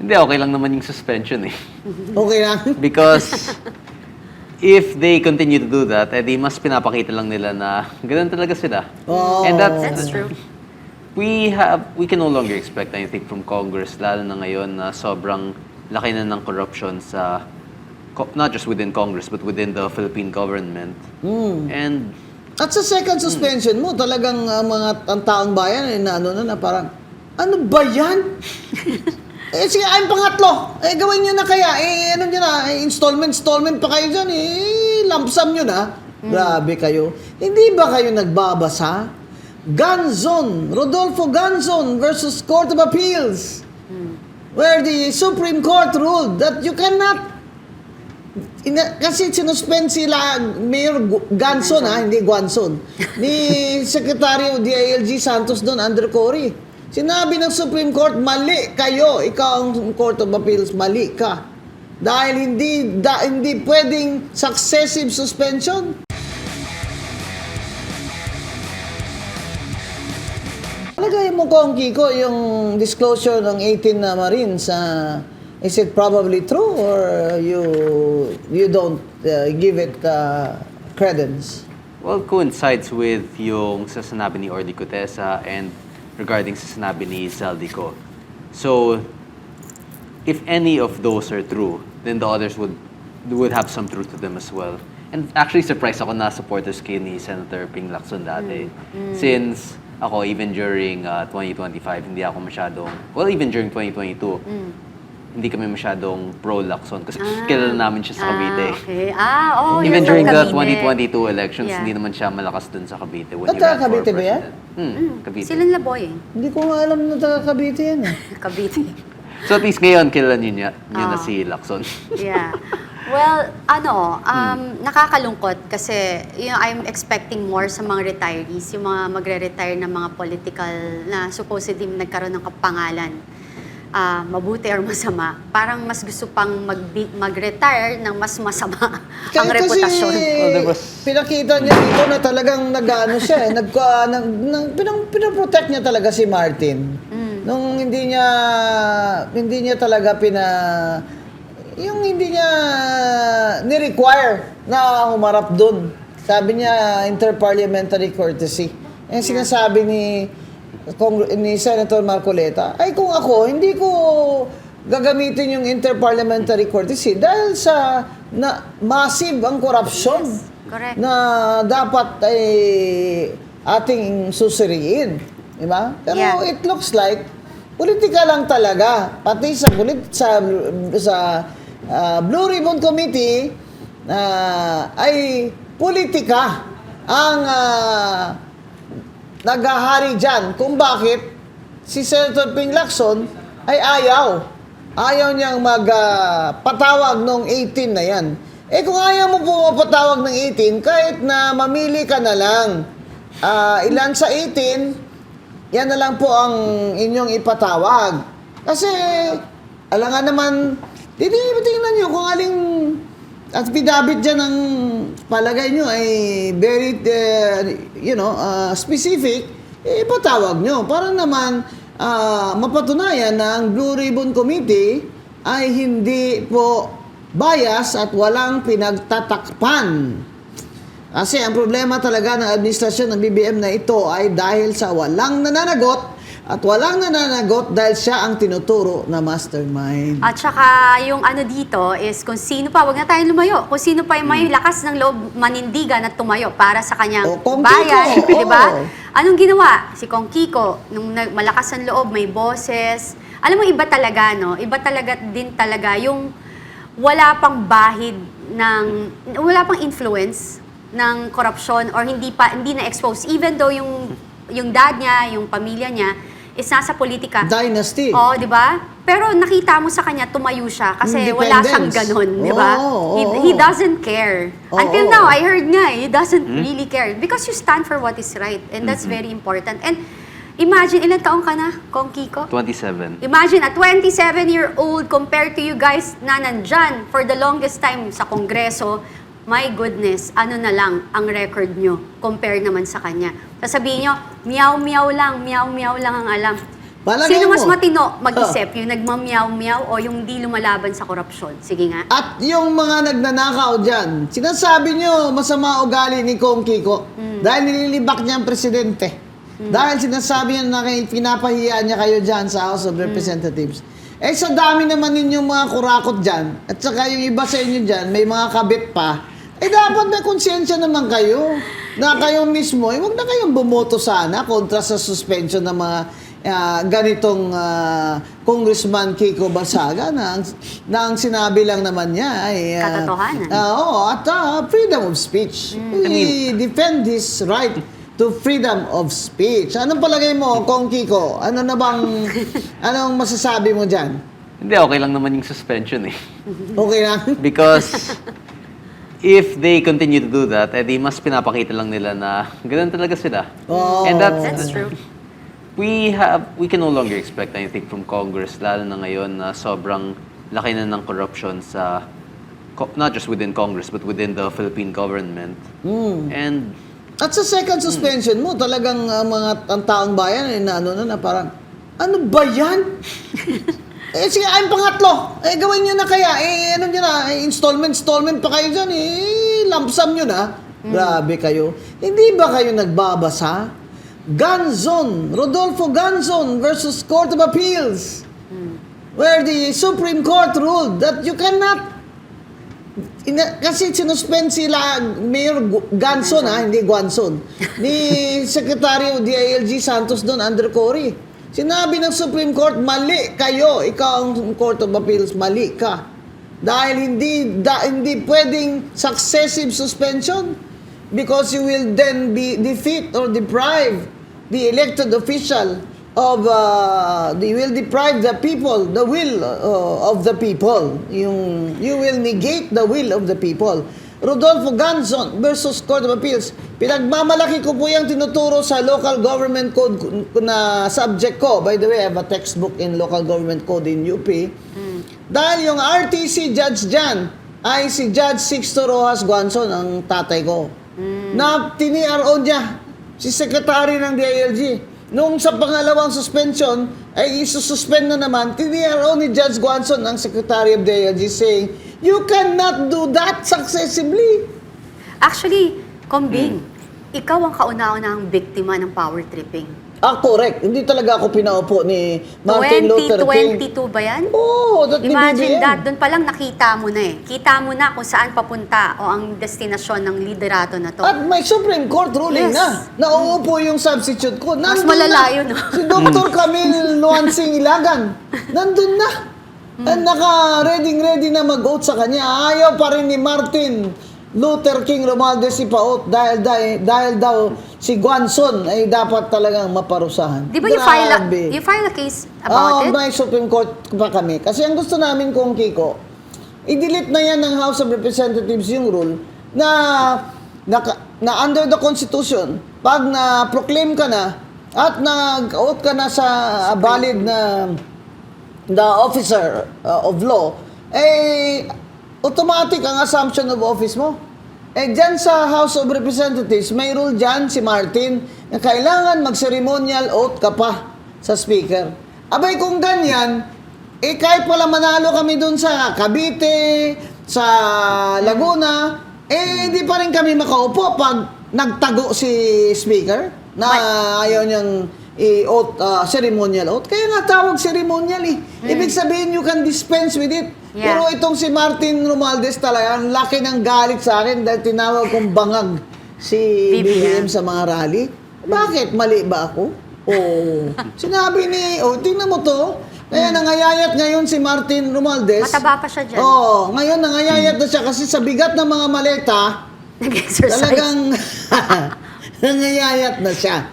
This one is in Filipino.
Hindi, okay lang naman yung suspension eh. Okay lang? Because if they continue to do that, edi mas pinapakita lang nila na ganun talaga sila. Oh. And That's true. we can no longer expect anything from Congress, lalo na ngayon na sobrang laki na ng corruption sa, not just within Congress, but within the Philippine government. And At sa second suspension mo, talagang ang taong bayan na parang, ano ba yan? Sige, ay pangatlo. Gawin nyo na kaya. Ano nyo na, installment pa kayo dyan. Lump sum nyo na. Grabe kayo. Hindi ba kayo nagbabasa? Ganzon, Rodolfo Ganzon versus Court of Appeals. Where the Supreme Court ruled that you cannot kasi sinuspend sila Mayor Ganson, hindi Guanzon, ni Secretary of DILG Santos doon under Cory. Sinabi ng Supreme Court, mali kayo, ikaw ang Court of Appeals, mali ka. Dahil hindi pwedeng successive suspension. Palagay mo ko, Kiko, yung disclosure ng 18 na Marines, is it probably true or you don't give it credence? well, coincides with yung sa sinabi ni Orly Cutesa and regarding sa sinabi ni Zaldico. So, if any of those are true, then the others would have some truth to them as well. And actually, surprised ako na supporters kayo ni Senator Ping Lacson dati. Since ako, even during 2025, hindi ako masyadong, well, even during 2022, hindi kami masyadong pro-Lacson kasi kilala namin siya sa Cavite. Okay. Even you're during from the Cavite. 2022 elections, Yeah. hindi naman siya malakas dun sa Cavite when At he ran for Cavite ba yan? president. Cavite. Silang Laboy eh. Hindi ko nga alam na taga Cavite yan. Cavite. So at least ngayon, kilala niyo na si Lacson. Yeah. Well, nakakalungkot kasi I'm expecting more sa mga retirees, yung mga magre-retire na mga political na supposedly nagkaroon ng kapangalan. Mabuti or masama. Parang mas gusto pang mag-retire ng mas masama ang reputasyon. Pinakita niya dito na talagang nag-ano siya, pinaprotect niya talaga si Martin. Nung hindi niya talaga hindi niya ni-require na humarap doon. Sabi niya, interparliamentary courtesy. Yung sinasabi ni Senator Marcoleta, ay kung ako, hindi ko gagamitin yung interparliamentary courtesy dahil sa massive ang korupsyon. Yes, correct. Na dapat ay ating susuriin. Diba? Pero Yeah. it looks like politika lang talaga. Pati sa Blue Ribbon Committee ay politika ang naghahari dyan kung bakit si Senator Ping Lacson ay ayaw niyang magpatawag nung 18 na yan. Kung ayaw mo pumapatawag ng 18, kahit na mamili ka na lang ilan sa 18, yan na lang po ang inyong ipatawag. Kasi alangan naman, tingnan nyo kung aling affidavit dyan ng palagay nyo ay very, specific, ipatawag nyo. Para naman mapatunayan na ang Blue Ribbon Committee ay hindi po bias at walang pinagtatakpan. Kasi ang problema talaga ng administrasyon ng BBM na ito ay dahil sa walang nananagot at walang nananagot dahil siya ang tinuturo na mastermind. At saka yung dito is kung sino pa, wag na tayong lumayo, kung sino pa yung may lakas ng loob manindigan at tumayo para sa kanyang Kong bayan, Kiko, di ba? Anong ginawa? Si Kong Kiko, nung malakas ang loob, may boses. Alam mo, iba talaga, no? Iba talaga din talaga yung wala pang bahid wala pang influence ng korupsyon or hindi na-expose. Even though yung dad niya, yung pamilya niya, is nasa politika. Dynasty. Oo, di ba? Pero nakita mo sa kanya, tumayo siya kasi wala siyang ganun, di ba? He doesn't care. Until now, I heard nga, he doesn't really care. Because you stand for what is right. And that's very important. And imagine, ilang taong ka na, Kong Kiko? 27. Imagine, a 27-year-old compared to you guys na nandyan for the longest time sa Kongreso, my goodness, ano na lang ang record nyo compare naman sa kanya. Sasabihin nyo, meow-meow lang ang alam. Palagay Sino mas mo. matino mag-isip? Yung nagmamyaw-meow o yung di lumalaban sa korupsyon? Sige nga. At yung mga nagnanakaw dyan, sinasabi nyo masama ugali ni Kong Kiko dahil nililibak niya ang presidente. Dahil sinasabi niya na pinapahiya niya kayo dyan sa House of Representatives. Eh sa dami naman ninyong mga kurakot dyan, at saka yung iba sa inyo dyan, may mga kabit pa, eh dapat may konsensya naman kayo na kayo mismo, eh huwag na kayong bumoto sana kontra sa suspension ng mga ganitong Congressman Kiko Barsaga na ang sinabi lang naman niya ay Katotohanan. oo, at freedom of speech. We defend his right to freedom of speech. Anong palagay mo, Kong Kiko? Anong masasabi mo dyan? Hindi, okay lang naman yung suspension eh. Okay lang? Because if they continue to do that, edi mas pinapakita lang nila na ganun talaga sila. Oh. And That's true. we can no longer expect anything from Congress, lalo na ngayon na sobrang laki na ng corruption sa, not just within Congress, but within the Philippine government. And At sa second suspension mo, talagang ang taong bayan ay na parang, ano ba yan? Sige, ay pangatlo. Gawin nyo na kaya. Ano nyo na, installment pa kayo dyan. Lump sum nyo na. Grabe kayo. Hindi ba kayo nagbabasa? Ganzon, Rodolfo Ganzon versus Court of Appeals. Where the Supreme Court ruled that you cannot kasi sinuspend sila Mayor Ganson, hindi Guanzon, ni Secretary of DILG Santos doon under Cory. Sinabi ng Supreme Court, mali kayo, ikaw ang Court of Appeals, mali ka. Dahil hindi pwedeng successive suspension because you will then defeat or deprive the elected official of they will deprive the people, the will of the people. You will negate the will of the people. Rodolfo Ganzon versus Court of Appeals. Pinagmamalaki ko po yung tinuturo sa local government code na subject ko. By the way, I have a textbook in local government code in UP. Dahil yung RTC judge dyan ay si Judge Sixto Rojas Guanzon, ang tatay ko. Na tini-RO niya, si Secretary ng DILG. Nung sa pangalawang suspension, ay isususpend na naman, tini-RO ni Judge Guanzon ang Secretary of DILG saying, you cannot do that successively. Actually, Kombing, ikaw ang kauna-unahang biktima ng power tripping. Correct. Hindi talaga ako pinaupo ni Martin Luther King. 2022 ba yan? Oo, that ni Imagine BBM. that, doon pa lang nakita mo na eh. Kita mo na kung saan papunta o ang destinasyon ng liderato na to. At may Supreme Court ruling Yes. na. Nauupo yung substitute ko. Mas Nandun malala na. yun, no? Si Dr. Camille Luansing Ilagan. Nandun na. At naka-ready na mag-vote sa kanya. Ayaw pa rin ni Martin Luther King Romualdez ipa-out dahil daw si Guanzon ay dapat talagang maparusahan. Di ba Grabe. you file a case about it? May Supreme Court pa kami. Kasi ang gusto namin kung Kiko, i-delete na yan ng House of Representatives yung rule na under the Constitution, pag na-proclaim ka na at nag-out ka na sa valid na the officer of law, automatic ang assumption of office mo. Dyan sa House of Representatives, may rule dyan si Martin na kailangan mag-ceremonial oath ka pa sa speaker. Abay kung ganyan, kahit pala manalo kami dun sa Cavite, sa Laguna, di pa rin kami makaupo pag nagtago si speaker na ayaw niyang i-oath, ceremonial oath. Kaya nga tawag ceremonial eh. Ibig sabihin you can dispense with it. Yeah. Pero itong si Martin Romualdez talaga, ang laki ng galit sa akin dahil tinawag kong bangag si BBM sa mga rally. Bakit? Mali ba ako? Sinabi ni, tingnan mo to. Kaya nangayayat ngayon si Martin Romualdez. Mataba pa siya dyan. Ngayon nangayayat na siya kasi sa bigat ng mga maleta, Nag-exercise. talagang nangayayat na siya.